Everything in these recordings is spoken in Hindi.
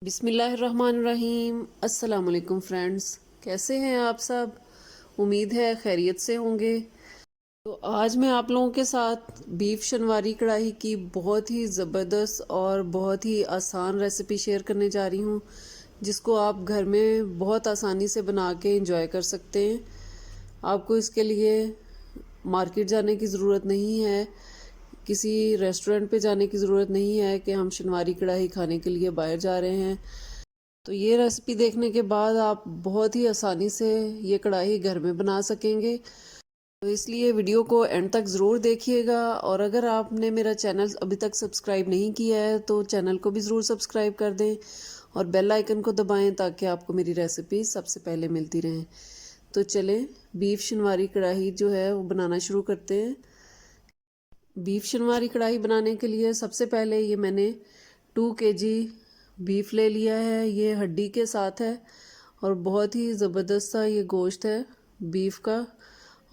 बिस्मिल्लाहिर्रहमानिर्रहीम। अस्सलाम वालेकुम फ्रेंड्स, कैसे हैं आप सब? उम्मीद है खैरियत से होंगे। तो आज मैं आप लोगों के साथ बीफ शनवारी कढ़ाई की बहुत ही ज़बरदस्त और बहुत ही आसान रेसिपी शेयर करने जा रही हूँ, जिसको आप घर में बहुत आसानी से बना के इंजॉय कर सकते हैं। आपको इसके लिए मार्केट जाने की ज़रूरत नहीं है, किसी रेस्टोरेंट पे जाने की ज़रूरत नहीं है कि हम शनवारी कढ़ाई खाने के लिए बाहर जा रहे हैं। तो ये रेसिपी देखने के बाद आप बहुत ही आसानी से ये कढ़ाई घर में बना सकेंगे। तो इसलिए वीडियो को एंड तक ज़रूर देखिएगा, और अगर आपने मेरा चैनल अभी तक सब्सक्राइब नहीं किया है तो चैनल को भी ज़रूर सब्सक्राइब कर दें और बेल आइकन को दबाएं ताकि आपको मेरी रेसिपी सबसे पहले मिलती रहें। तो चलें बीफ शनवारी कढ़ाई जो है वो बनाना शुरू करते हैं। बीफ शनवारी कढ़ाई बनाने के लिए सबसे पहले ये मैंने 2 kg बीफ ले लिया है। ये हड्डी के साथ है और बहुत ही ज़बरदस्त सा ये गोश्त है बीफ का,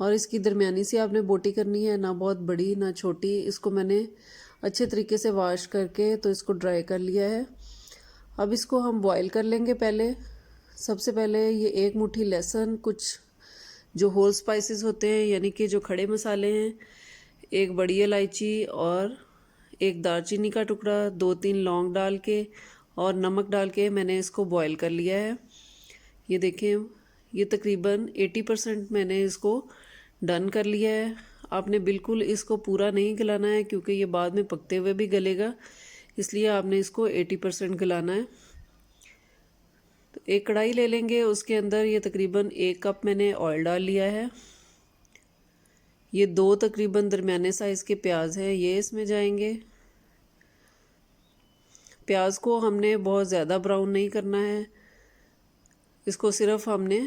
और इसकी दरमियानी सी आपने बोटी करनी है, ना बहुत बड़ी ना छोटी। इसको मैंने अच्छे तरीके से वॉश करके तो इसको ड्राई कर लिया है। अब इसको हम बॉईल कर लेंगे। पहले सबसे पहले ये 1 मुट्ठी लहसुन, कुछ जो होल स्पाइसेस होते हैं यानी कि जो खड़े मसाले हैं, 1 बड़ी इलायची और 1 दालचीनी का टुकड़ा, 2-3 लौंग डाल के और नमक डाल के मैंने इसको बॉईल कर लिया है। ये देखें, ये तकरीबन 80% मैंने इसको डन कर लिया है। आपने बिल्कुल इसको पूरा नहीं गलाना है क्योंकि ये बाद में पकते हुए भी गलेगा, इसलिए आपने इसको 80% गलाना है। तो एक कढ़ाई ले लेंगे, उसके अंदर ये तकरीबन 1 कप मैंने ऑयल डाल लिया है। ये 2 तकरीबन दरमियाने साइज़ के प्याज हैं, ये इसमें जाएंगे। प्याज को हमने बहुत ज़्यादा ब्राउन नहीं करना है, इसको सिर्फ हमने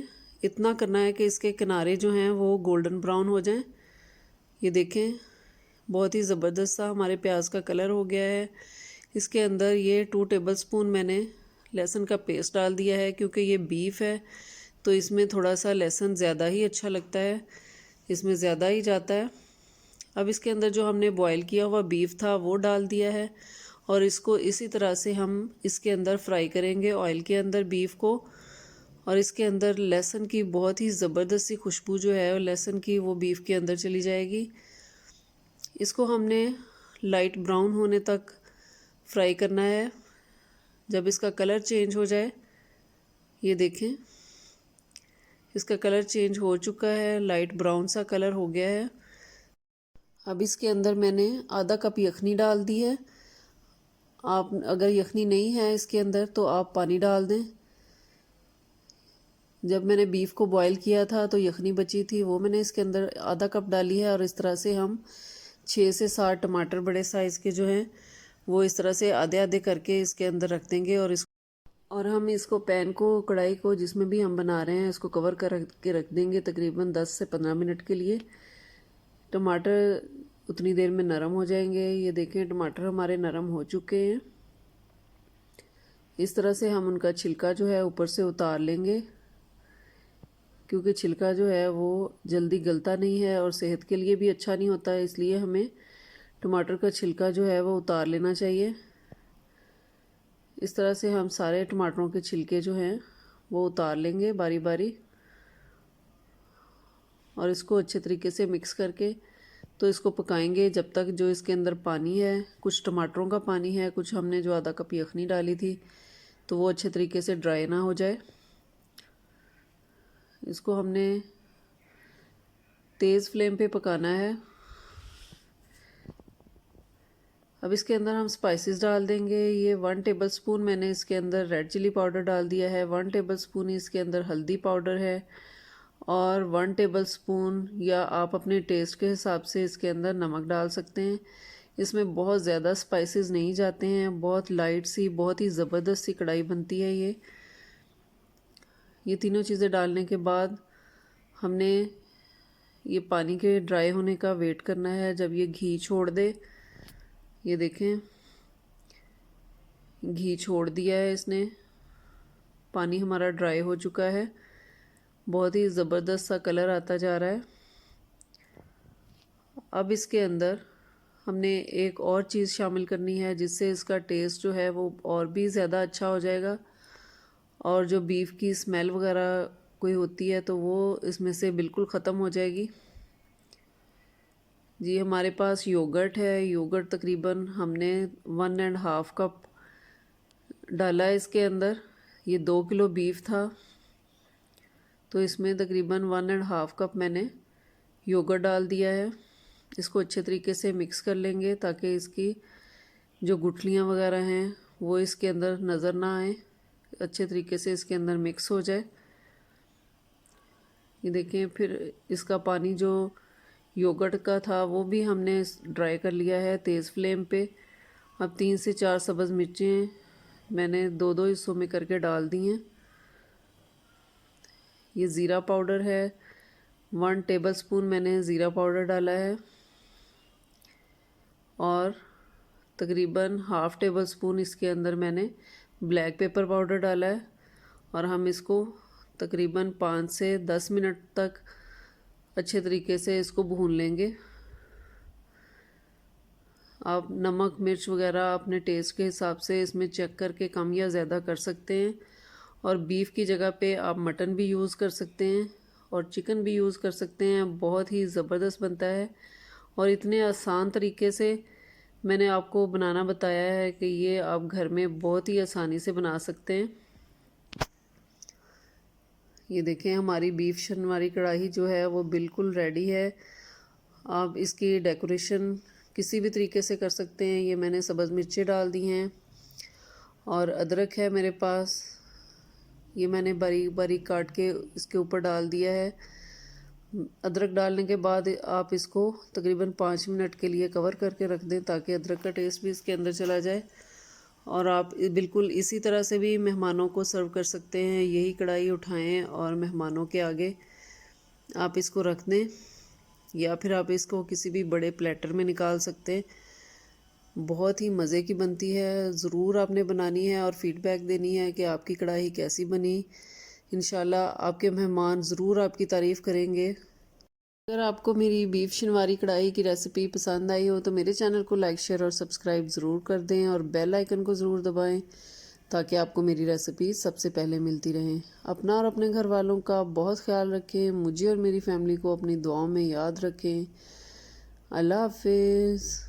इतना करना है कि इसके किनारे जो हैं वो गोल्डन ब्राउन हो जाएं। ये देखें, बहुत ही ज़बरदस्त सा हमारे प्याज का कलर हो गया है। इसके अंदर ये 2 टेबलस्पून मैंने लहसुन का पेस्ट डाल दिया है, क्योंकि ये बीफ है तो इसमें थोड़ा सा लहसुन ज़्यादा ही अच्छा लगता है, इसमें ज़्यादा ही जाता है। अब इसके अंदर जो हमने बॉईल किया हुआ बीफ था वो डाल दिया है, और इसको इसी तरह से हम इसके अंदर फ्राई करेंगे ऑयल के अंदर बीफ को। और इसके अंदर लहसुन की बहुत ही ज़बरदस्त सी खुशबू जो है लहसुन की, वो बीफ के अंदर चली जाएगी। इसको हमने लाइट ब्राउन होने तक फ्राई करना है। जब इसका कलर चेंज हो जाए, ये देखें इसका कलर चेंज हो चुका है, लाइट ब्राउन सा कलर हो गया है। अब इसके अंदर मैंने आधा कप यखनी डाल दी है। आप अगर यखनी नहीं है इसके अंदर तो आप पानी डाल दें। जब मैंने बीफ को बॉईल किया था तो यखनी बची थी, वो मैंने इसके अंदर आधा कप डाली है। और इस तरह से हम 6 से 7 टमाटर बड़े साइज़ के जो हैं वो इस तरह से आधे आधे करके इसके अंदर रख देंगे। और हम इसको पैन को, कढ़ाई को जिसमें भी हम बना रहे हैं, इसको कवर कर के रख देंगे तकरीबन 10 से 15 मिनट के लिए। टमाटर उतनी देर में नरम हो जाएंगे। ये देखें, टमाटर हमारे नरम हो चुके हैं। इस तरह से हम उनका छिलका जो है ऊपर से उतार लेंगे, क्योंकि छिलका जो है वो जल्दी गलता नहीं है और सेहत के लिए भी अच्छा नहीं होता है, इसलिए हमें टमाटर का छिलका जो है वो उतार लेना चाहिए। इस तरह से हम सारे टमाटरों के छिलके जो हैं वो उतार लेंगे बारी बारी, और इसको अच्छे तरीके से मिक्स करके तो इसको पकाएंगे जब तक जो इसके अंदर पानी है, कुछ टमाटरों का पानी है, कुछ हमने जो आधा कप यखनी डाली थी, तो वो अच्छे तरीके से ड्राई ना हो जाए। इसको हमने तेज़ फ्लेम पे पकाना है। अब इसके अंदर हम स्पाइसेस डाल देंगे। ये 1 टेबलस्पून मैंने इसके अंदर रेड चिली पाउडर डाल दिया है, 1 टेबलस्पून इसके अंदर हल्दी पाउडर है, और 1 टेबलस्पून या आप अपने टेस्ट के हिसाब से इसके अंदर नमक डाल सकते हैं। इसमें बहुत ज़्यादा स्पाइसेस नहीं जाते हैं, बहुत लाइट सी, बहुत ही ज़बरदस्त सी कढ़ाई बनती है ये तीनों चीज़ें डालने के बाद हमने ये पानी के ड्राई होने का वेट करना है। जब ये घी छोड़ दे, ये देखें घी छोड़ दिया है इसने, पानी हमारा ड्राई हो चुका है, बहुत ही ज़बरदस्त सा कलर आता जा रहा है। अब इसके अंदर हमने एक और चीज़ शामिल करनी है जिससे इसका टेस्ट जो है वो और भी ज़्यादा अच्छा हो जाएगा, और जो बीफ की स्मेल वगैरह कोई होती है तो वो इसमें से बिल्कुल ख़त्म हो जाएगी। जी हमारे पास योगर्ट है। योगर्ट तकरीबन हमने 1.5 कप डाला है इसके अंदर। ये 2 किलो बीफ था तो इसमें तकरीबन 1.5 कप मैंने योगर्ट डाल दिया है। इसको अच्छे तरीके से मिक्स कर लेंगे ताकि इसकी जो गुठलियाँ वगैरह हैं वो इसके अंदर नज़र ना आए, अच्छे तरीके से इसके अंदर मिक्स हो जाए। ये देखें, फिर इसका पानी जो योगर्ट का था वो भी हमने ड्राई कर लिया है तेज़ फ्लेम पे। अब 3 से 4 सब्ज़ मिर्चें मैंने 2-2 हिस्सों में करके डाल दी हैं। ये ज़ीरा पाउडर है, 1 टेबलस्पून मैंने ज़ीरा पाउडर डाला है, और तकरीबन हाफ़ टेबल स्पून इसके अंदर मैंने ब्लैक पेपर पाउडर डाला है। और हम इसको तकरीबन 5 से 10 मिनट तक अच्छे तरीके से इसको भून लेंगे। आप नमक मिर्च वगैरह अपने टेस्ट के हिसाब से इसमें चेक करके कम या ज़्यादा कर सकते हैं, और बीफ की जगह पे आप मटन भी यूज़ कर सकते हैं और चिकन भी यूज़ कर सकते हैं। बहुत ही ज़बरदस्त बनता है और इतने आसान तरीके से मैंने आपको बनाना बताया है कि ये आप घर में बहुत ही आसानी से बना सकते हैं। ये देखें, हमारी बीफ शनवारी कढ़ाई जो है वो बिल्कुल रेडी है। आप इसकी डेकोरेशन किसी भी तरीके से कर सकते हैं। ये मैंने सब्ज़ मिर्चें डाल दी हैं और अदरक है मेरे पास, ये मैंने बारीक बारीक काट के इसके ऊपर डाल दिया है। अदरक डालने के बाद आप इसको तकरीबन 5 मिनट के लिए कवर करके रख दें ताकि अदरक का टेस्ट भी इसके अंदर चला जाए। और आप बिल्कुल इसी तरह से भी मेहमानों को सर्व कर सकते हैं। यही कढ़ाई उठाएं और मेहमानों के आगे आप इसको रख दें, या फिर आप इसको किसी भी बड़े प्लेटर में निकाल सकते हैं। बहुत ही मज़े की बनती है। ज़रूर आपने बनानी है और फ़ीडबैक देनी है कि आपकी कढ़ाई कैसी बनी। इंशाल्लाह आपके मेहमान ज़रूर आपकी तारीफ़ करेंगे। अगर आपको मेरी बीफ शनवारी कढ़ाई की रेसिपी पसंद आई हो तो मेरे चैनल को लाइक शेयर और सब्सक्राइब ज़रूर कर दें, और बेल आइकन को ज़रूर दबाएं ताकि आपको मेरी रेसिपी सबसे पहले मिलती रहें। अपना और अपने घर वालों का बहुत ख्याल रखें। मुझे और मेरी फैमिली को अपनी दुआओं में याद रखें। अल्लाह हाफिज़।